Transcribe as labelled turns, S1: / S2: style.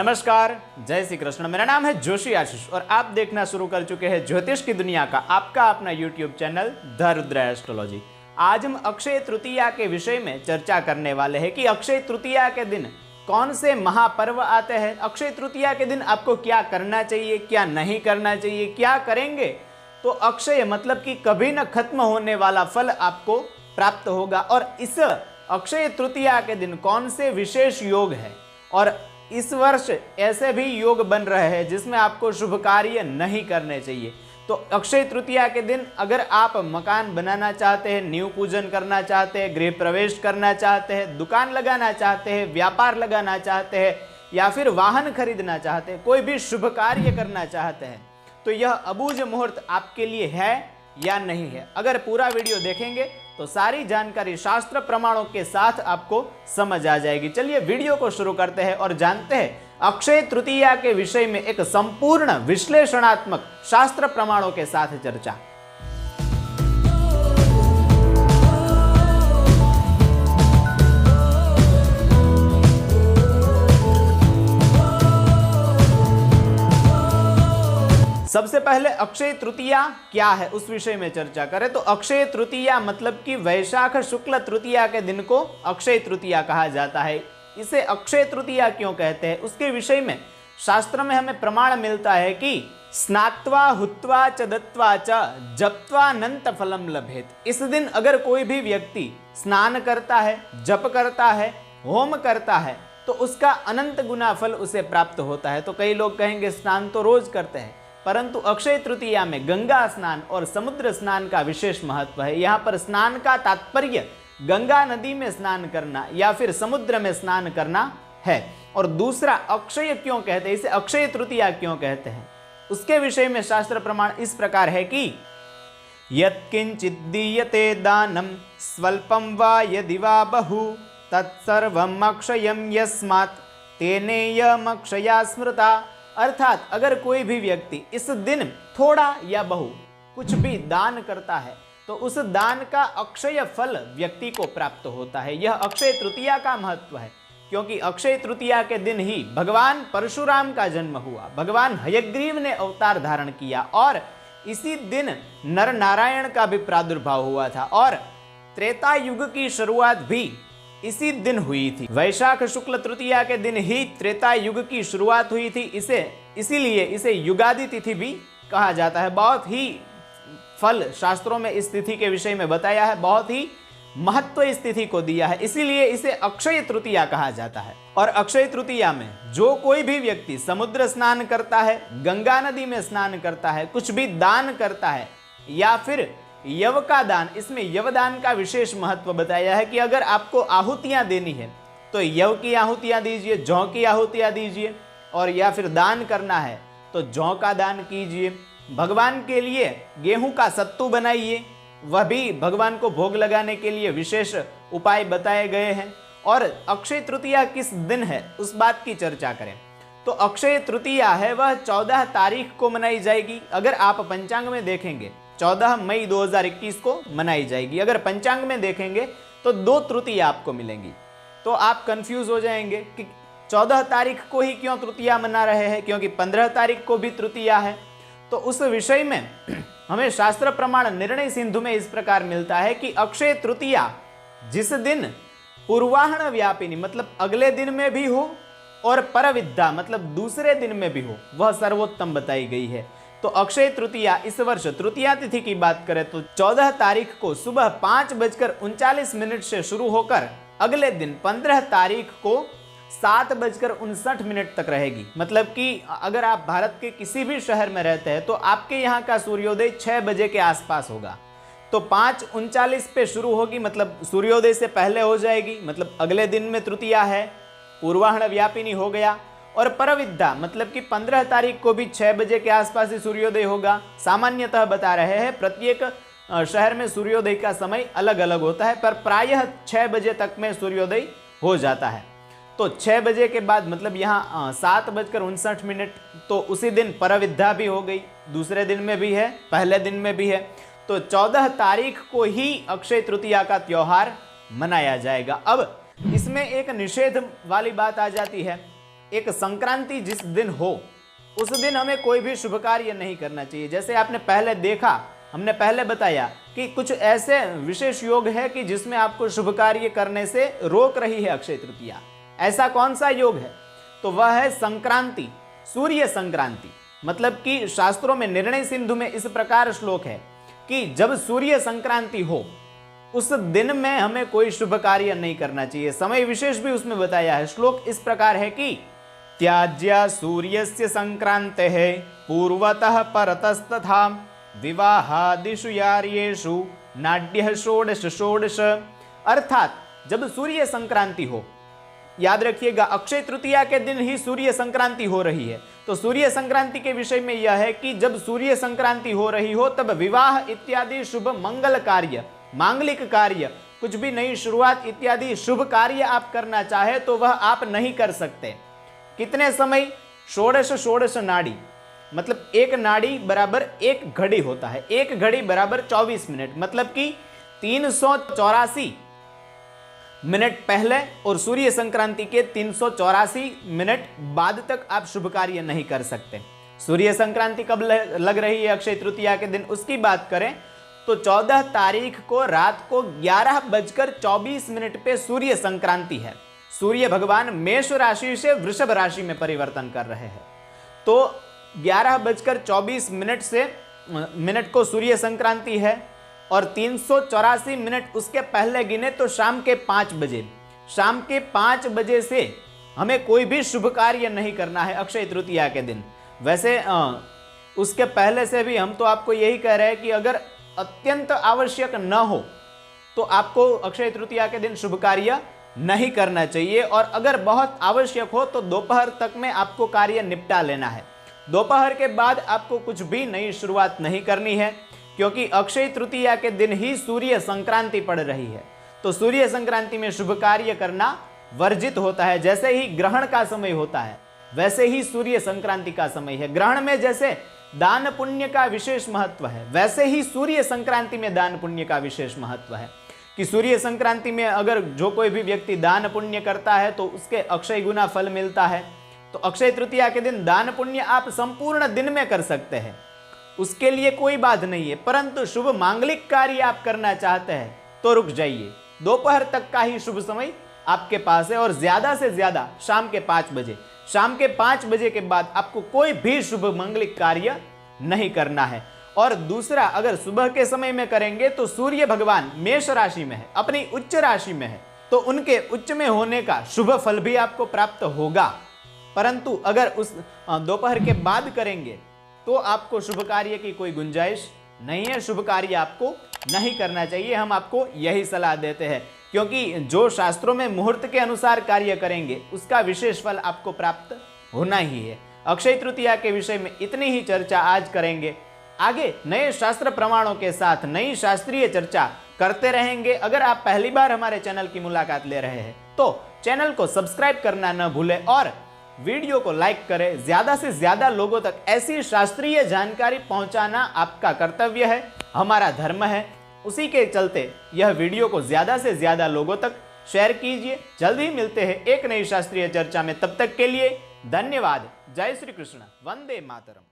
S1: नमस्कार, जय श्री कृष्ण। मेरा नाम है जोशी आशीष और आप देखना शुरू कर चुके हैं ज्योतिष की दुनिया का आपका अपना YouTube channel the Rudra astrology. आज हम अक्षय तृतीया के विषय में चर्चा करने वाले हैं कि अक्षय तृतीया के दिन कौन से महापर्व आते हैं। अक्षय तृतीया के दिन आपको क्या करना चाहिए, क्या नहीं करना चाहिए, क्या करेंगे तो अक्षय मतलब कि कभी न खत्म होने वाला फल आपको प्राप्त होगा। और इस अक्षय तृतीया के दिन कौन से विशेष योग है और इस वर्ष ऐसे भी योग बन रहे हैं जिसमें आपको शुभ कार्य नहीं करने चाहिए। तो अक्षय तृतीया के दिन अगर आप मकान बनाना चाहते हैं, नींव पूजन करना चाहते हैं, गृह प्रवेश करना चाहते हैं, दुकान लगाना चाहते हैं, व्यापार लगाना चाहते हैं या फिर वाहन खरीदना चाहते हैं, कोई भी शुभ कार्य करना चाहते हैं तो यह अबूझ मुहूर्त आपके लिए है या नहीं है। अगर पूरा वीडियो देखेंगे तो सारी जानकारी शास्त्र प्रमाणों के साथ आपको समझ आ जाएगी। चलिए वीडियो को शुरू करते हैं और जानते हैं अक्षय तृतीया के विषय में एक संपूर्ण विश्लेषणात्मक शास्त्र प्रमाणों के साथ चर्चा। सबसे पहले अक्षय तृतीया क्या है उस विषय में चर्चा करें तो अक्षय तृतीया मतलब कि वैशाख शुक्ल तृतीया के दिन को अक्षय तृतीया कहा जाता है। इसे अक्षय तृतीया क्यों कहते हैं उसके विषय में शास्त्र में हमें प्रमाण मिलता है कि स्नात्वा हुत्वा च दत्वा च जप्त्वा अनंत फलम लभेत। इस दिन अगर कोई भी व्यक्ति स्नान करता है, जप करता है, होम करता है तो उसका अनंत गुना फल उसे प्राप्त होता है। तो कई लोग कहेंगे स्नान तो रोज करते हैं, परंतु अक्षय तृतीया में गंगा स्नान और समुद्र स्नान का विशेष महत्व है। यहाँ पर स्नान का तात्पर्य गंगा नदी में स्नान करना या फिर समुद्र में स्नान करना है। और दूसरा अक्षय क्यों कहते हैं, इसे अक्षय तृतीया क्यों कहते हैं उसके विषय में शास्त्र प्रमाण इस प्रकार है कि यत्किंचित् दीयते दानम स्वल्पम वा यदि वा बहु तत्सर्वम् अक्षयम् यस्मात् तेनेयमक्षया स्मृता। अर्थात अगर कोई भी व्यक्ति इस दिन थोड़ा या बहु कुछ भी दान करता है तो उस दान का अक्षय फल व्यक्ति को प्राप्त होता है। यह अक्षय तृतीया का महत्व है क्योंकि अक्षय तृतीया के दिन ही भगवान परशुराम का जन्म हुआ, भगवान हयग्रीव ने अवतार धारण किया और इसी दिन नर नारायण का भी प्रादुर्भाव हुआ था और त्रेता युग की शुरुआत भी इसी दिन हुई थी। वैशाख शुक्ल तृतीया के दिन ही त्रेता युग की शुरुआत हुई थी। इसीलिए इसे युगादि तिथि भी कहा जाता है। बहुत ही फल शास्त्रों में इस तिथि के विषय में बताया है, बहुत ही महत्व इस तिथि को दिया है, इसीलिए इसे अक्षय तृतीया कहा जाता है। और अक्षय तृतीया में जो कोई भी व्यक्ति समुद्र स्नान करता है, गंगा नदी में स्नान करता है, कुछ भी दान करता है या फिर यव का दान, इसमें यवदान का विशेष महत्व बताया है कि अगर आपको आहुतियां देनी है तो यव की आहुतियां दीजिए, जौ की आहुतियां दीजिए, और या फिर दान करना है तो जौ का दान कीजिए। भगवान के लिए गेहूं का सत्तू बनाइए, वह भी भगवान को भोग लगाने के लिए विशेष उपाय बताए गए हैं। और अक्षय तृतीया किस दिन है उस बात की चर्चा करें तो अक्षय तृतीया है वह 14 तारीख को मनाई जाएगी। अगर आप पंचांग में देखेंगे 14 मई 2021 को मनाई जाएगी। अगर पंचांग में देखेंगे तो 2 तृतीया आपको मिलेंगी। तो आप कंफ्यूज हो जाएंगे कि 14 तारीख को ही क्यों तृतीया मना रहे हैं, क्योंकि 15 तारीख को भी तृतीया है। तो उस विषय में हमें शास्त्र प्रमाण निर्णय सिंधु में इस प्रकार मिलता है कि अक्षय तृतीया जिस दिन पूर्वाहण व्यापिनी मतलब अगले दिन में भी हो और परविद्या मतलब दूसरे दिन में भी हो, वह सर्वोत्तम बताई गई है। तो अक्षय तृतीया इस वर्ष तृतीया तिथि की बात करें तो 14 तारीख को सुबह 5:39 से शुरू होकर अगले दिन 15 तारीख को 7:59 तक रहेगी। मतलब कि अगर आप भारत के किसी भी शहर में रहते हैं तो आपके यहाँ का सूर्योदय 6 बजे के आसपास होगा। तो 5:39 पे शुरू होगी मतलब सूर्योदय से पहले हो जाएगी, मतलब अगले दिन में तृतीया है, पूर्वाहण व्यापिनी हो गया। और परविद्या मतलब कि 15 तारीख को भी 6 बजे के आसपास ही सूर्योदय होगा। सामान्यतः बता रहे हैं प्रत्येक शहर में सूर्योदय का समय अलग अलग होता है, पर प्रायः 6 बजे तक में सूर्योदय हो जाता है। तो 6 बजे के बाद मतलब यहाँ 7:59 तो उसी दिन परविद्या भी हो गई, दूसरे दिन में भी है, पहले दिन में भी है। तो 14 तारीख को ही अक्षय तृतीया का त्योहार मनाया जाएगा। अब इसमें एक निषेध वाली बात आ जाती है एक संक्रांति जिस दिन हो उस दिन हमें कोई भी शुभ कार्य नहीं करना चाहिए। जैसे आपने पहले देखा, हमने पहले बताया कि कुछ ऐसे विशेष योग है कि जिसमें आपको शुभ कार्य करने से रोक रही है अक्षय तृतीया। ऐसा कौन सा योग है? तो वह है संक्रांति, सूर्य संक्रांति। मतलब कि शास्त्रों में निर्णय सिंधु में इस प्रकार श्लोक है कि जब सूर्य संक्रांति हो उस दिन में हमें कोई शुभ कार्य नहीं करना चाहिए। समय विशेष भी उसमें बताया है। श्लोक इस प्रकार है कि त्याज्य सूर्यस्य संक्रांतेः पूर्वतः परतस्तथा विवाहादिषु यार्येषु नाड्यः षोडश षोडश। अर्थात जब सूर्य संक्रांति हो, याद रखिएगा अक्षय तृतीया के दिन ही सूर्य संक्रांति हो रही है। तो सूर्य संक्रांति के विषय में यह है कि जब सूर्य संक्रांति हो रही हो तब विवाह इत्यादि शुभ मंगल कार्य, मांगलिक कार्य, कुछ भी नई शुरुआत इत्यादि शुभ कार्य आप करना चाहे तो वह आप नहीं कर सकते। कितने समय? षोडश षोडश नाड़ी, मतलब एक नाड़ी बराबर एक घड़ी होता है। एक घड़ी बराबर 24 मिनट, मतलब कि 384 मिनट पहले और सूर्य संक्रांति के 384 मिनट बाद तक आप शुभ कार्य नहीं कर सकते। सूर्य संक्रांति कब लग रही है अक्षय तृतीया के दिन, उसकी बात करें तो 14 तारीख को रात को 11:24 पे सूर्य संक्रांति है। सूर्य भगवान मेष राशि से वृषभ राशि में परिवर्तन कर रहे हैं। तो 11:24 मिनट को सूर्य संक्रांति है और 384 मिनट उसके पहले गिने तो शाम के 5 बजे। शाम के 5 बजे से हमें कोई भी शुभ कार्य नहीं करना है अक्षय तृतीया के दिन। वैसे उसके पहले से भी हम तो आपको यही कह रहे हैं कि अगर अत्यंत आवश्यक न हो तो आपको अक्षय तृतीया के दिन शुभ कार्य नहीं करना चाहिए, और अगर बहुत आवश्यक हो तो दोपहर तक में आपको कार्य निपटा लेना है। दोपहर के बाद आपको कुछ भी नई शुरुआत नहीं करनी है, क्योंकि अक्षय तृतीया के दिन ही सूर्य संक्रांति पड़ रही है। तो सूर्य संक्रांति में शुभ कार्य करना वर्जित होता है। जैसे ही ग्रहण का समय होता है वैसे ही सूर्य संक्रांति का समय है। ग्रहण में जैसे दान पुण्य का विशेष महत्व है, वैसे ही सूर्य संक्रांति में दान पुण्य का विशेष महत्व है कि सूर्य संक्रांति में अगर जो कोई भी व्यक्ति दान पुण्य करता है तो उसके अक्षय गुना फल मिलता है। तो अक्षय तृतीया के दिन दान पुण्य आप संपूर्ण दिन में कर सकते हैं, उसके लिए कोई बात नहीं है। परंतु शुभ मांगलिक कार्य आप करना चाहते हैं तो रुक जाइए, दोपहर तक का ही शुभ समय आपके पास है, और ज्यादा से ज्यादा शाम के 5 बजे। शाम के 5 बजे के बाद आपको कोई भी शुभ मांगलिक कार्य नहीं करना है। और दूसरा, अगर सुबह के समय में करेंगे तो सूर्य भगवान मेष राशि में है, अपनी उच्च राशि में है, तो उनके उच्च में होने का शुभ फल भी आपको प्राप्त होगा। परंतु अगर उस दोपहर के बाद करेंगे तो आपको शुभ कार्य की कोई गुंजाइश नहीं है, शुभ कार्य आपको नहीं करना चाहिए। हम आपको यही सलाह देते हैं, क्योंकि जो शास्त्रों में मुहूर्त के अनुसार कार्य करेंगे उसका विशेष फल आपको प्राप्त होना ही है। अक्षय तृतीया के विषय में इतनी ही चर्चा आज करेंगे। आगे नए शास्त्र प्रमाणों के साथ नई शास्त्रीय चर्चा करते रहेंगे। अगर आप पहली बार हमारे चैनल की मुलाकात ले रहे हैं तो चैनल को सब्सक्राइब करना न भूलें और वीडियो को लाइक करें। ज्यादा से ज्यादा लोगों तक ऐसी शास्त्रीय जानकारी पहुंचाना आपका कर्तव्य है, हमारा धर्म है। उसी के चलते यह वीडियो को ज्यादा से ज्यादा लोगों तक शेयर कीजिए। जल्द ही मिलते हैं एक नई शास्त्रीय चर्चा में, तब तक के लिए धन्यवाद। जय श्री कृष्ण, वंदे मातरम।